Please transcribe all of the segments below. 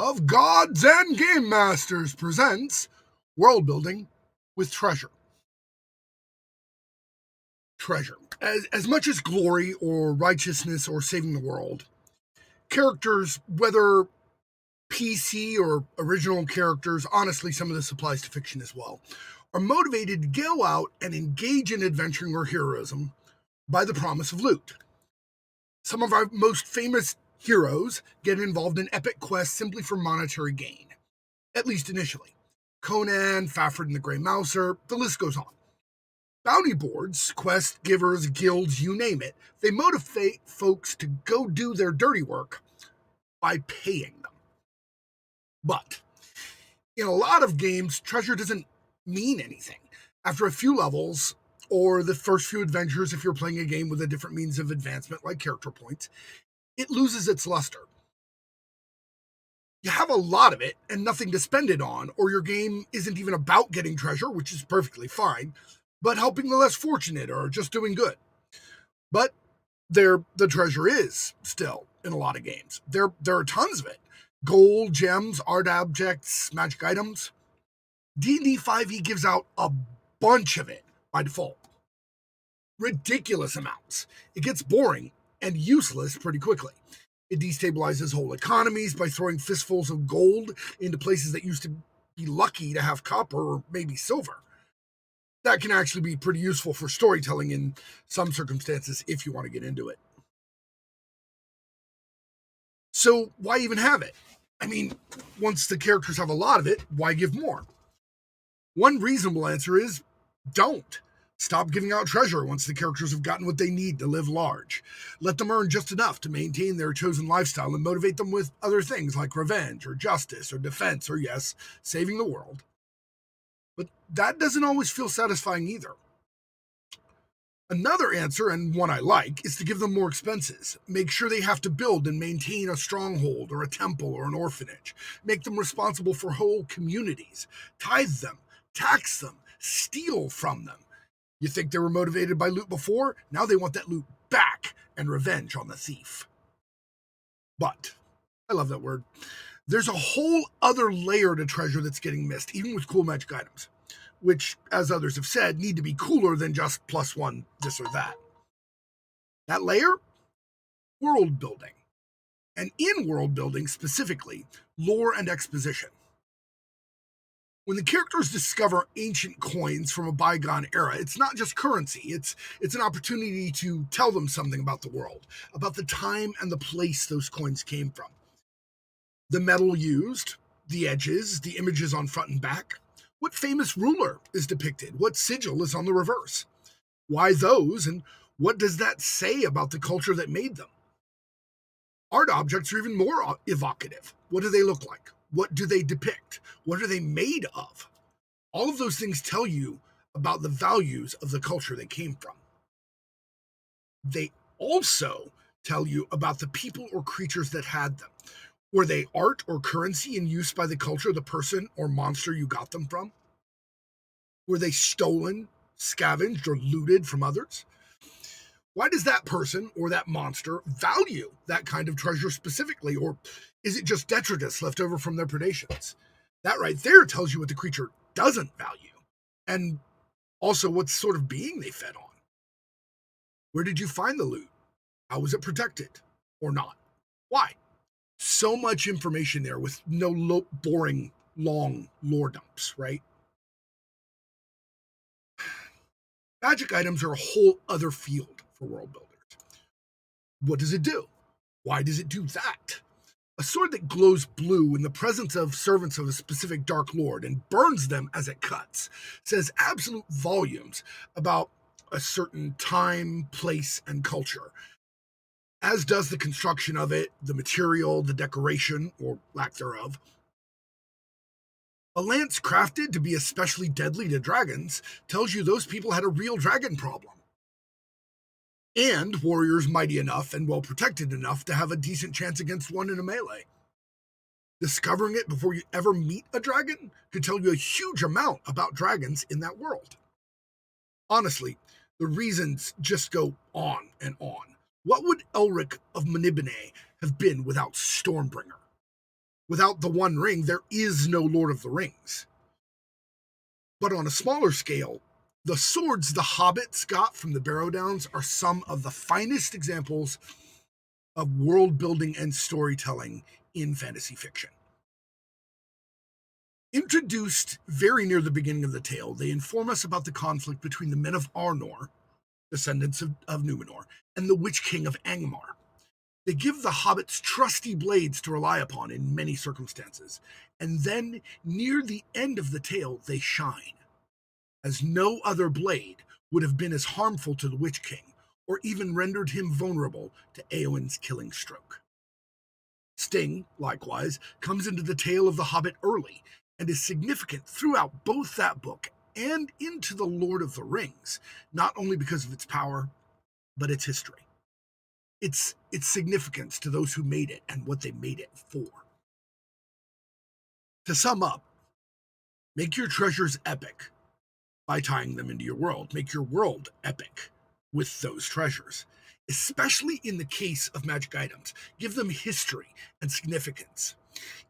of Gods and Game Masters presents Worldbuilding with Treasure. Treasure. As much as glory or righteousness or saving the world, characters, whether PC or original characters, honestly, some of this applies to fiction as well, are motivated to go out and engage in adventuring or heroism by the promise of loot. Some of our most famous heroes get involved in epic quests simply for monetary gain, at least initially. Conan, Fafhrd and the Grey Mouser, the list goes on. Bounty boards, quest givers, guilds, you name it, they motivate folks to go do their dirty work by paying them. But in a lot of games, treasure doesn't mean anything. After a few levels, or the first few adventures if you're playing a game with a different means of advancement like character points, it loses its luster. You have a lot of it and nothing to spend it on, or your game isn't even about getting treasure, which is perfectly fine, but helping the less fortunate or just doing good. But the treasure is still in a lot of games. There are tons of it. Gold, gems, art objects, magic items. D&D 5e gives out a bunch of it by default. Ridiculous amounts. It gets boring and useless pretty quickly. It destabilizes whole economies by throwing fistfuls of gold into places that used to be lucky to have copper or maybe silver. That can actually be pretty useful for storytelling in some circumstances if you want to get into it. So why even have it? I mean, once the characters have a lot of it, why give more? One reasonable answer is don't. Stop giving out treasure once the characters have gotten what they need to live large. Let them earn just enough to maintain their chosen lifestyle and motivate them with other things like revenge or justice or defense or, yes, saving the world. But that doesn't always feel satisfying either. Another answer, and one I like, is to give them more expenses. Make sure they have to build and maintain a stronghold or a temple or an orphanage. Make them responsible for whole communities. Tithe them, tax them, steal from them. You think they were motivated by loot before? Now they want that loot back and revenge on the thief. But, I love that word, there's a whole other layer to treasure that's getting missed, even with cool magic items, which, as others have said, need to be cooler than just +1 this or that. That layer? World building. And in world building, specifically, lore and exposition. When the characters discover ancient coins from a bygone era, it's not just currency. It's an opportunity to tell them something about the world, about the time and the place those coins came from. The metal used, the edges, the images on front and back. What famous ruler is depicted? What sigil is on the reverse? Why those, and what does that say about the culture that made them? Art objects are even more evocative. What do they look like? What do they depict? What are they made of? All of those things tell you about the values of the culture they came from. They also tell you about the people or creatures that had them. Were they art or currency in use by the culture, the person or monster you got them from? Were they stolen, scavenged, or looted from others? Why does that person or that monster value that kind of treasure specifically? Or is it just detritus left over from their predations? That right there tells you what the creature doesn't value, and also what sort of being they fed on. Where did you find the loot? How was it protected? Or not? Why? So much information there with no boring, long lore dumps, right? Magic items are a whole other field for world builders. What does it do? Why does it do that? A sword that glows blue in the presence of servants of a specific dark lord and burns them as it cuts says absolute volumes about a certain time, place, and culture, as does the construction of it, the material, the decoration, or lack thereof. A lance crafted to be especially deadly to dragons tells you those people had a real dragon problem. And warriors mighty enough and well protected enough to have a decent chance against one in a melee. Discovering it before you ever meet a dragon could tell you a huge amount about dragons in that world. Honestly, the reasons just go on and on. What would Elric of Manibene have been without Stormbringer? Without the One Ring, there is no Lord of the Rings. But on a smaller scale, the swords the hobbits got from the Barrow Downs are some of the finest examples of world building and storytelling in fantasy fiction. Introduced very near the beginning of the tale, they inform us about the conflict between the men of Arnor, descendants of Numenor, and the Witch King of Angmar. They give the hobbits trusty blades to rely upon in many circumstances, and then, near the end of the tale, they shine, as no other blade would have been as harmful to the Witch King, or even rendered him vulnerable to Eowyn's killing stroke. Sting, likewise, comes into the tale of the Hobbit early, and is significant throughout both that book and into the Lord of the Rings, not only because of its power, but its history. Its significance to those who made it and what they made it for. To sum up, make your treasures epic by tying them into your world. Make your world epic with those treasures, especially in the case of magic items. Give them history and significance.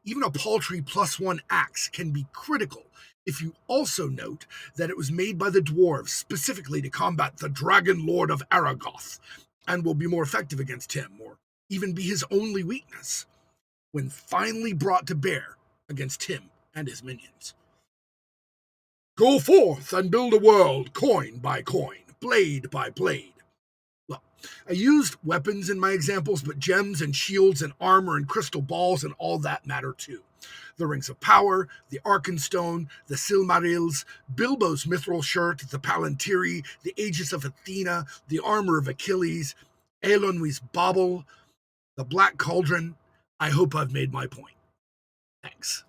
Even a paltry +1 axe can be critical if you also note that it was made by the dwarves specifically to combat the Dragon Lord of Aragoth, and will be more effective against him, or even be his only weakness, when finally brought to bear against him and his minions. Go forth and build a world, coin by coin, blade by blade. Well, I used weapons in my examples, but gems and shields and armor and crystal balls and all that matter too. The Rings of Power, the Arkenstone, the Silmarils, Bilbo's mithril shirt, the Palantiri, the Aegis of Athena, the armor of Achilles, Eilonwy's bauble, the Black Cauldron. I hope I've made my point. Thanks.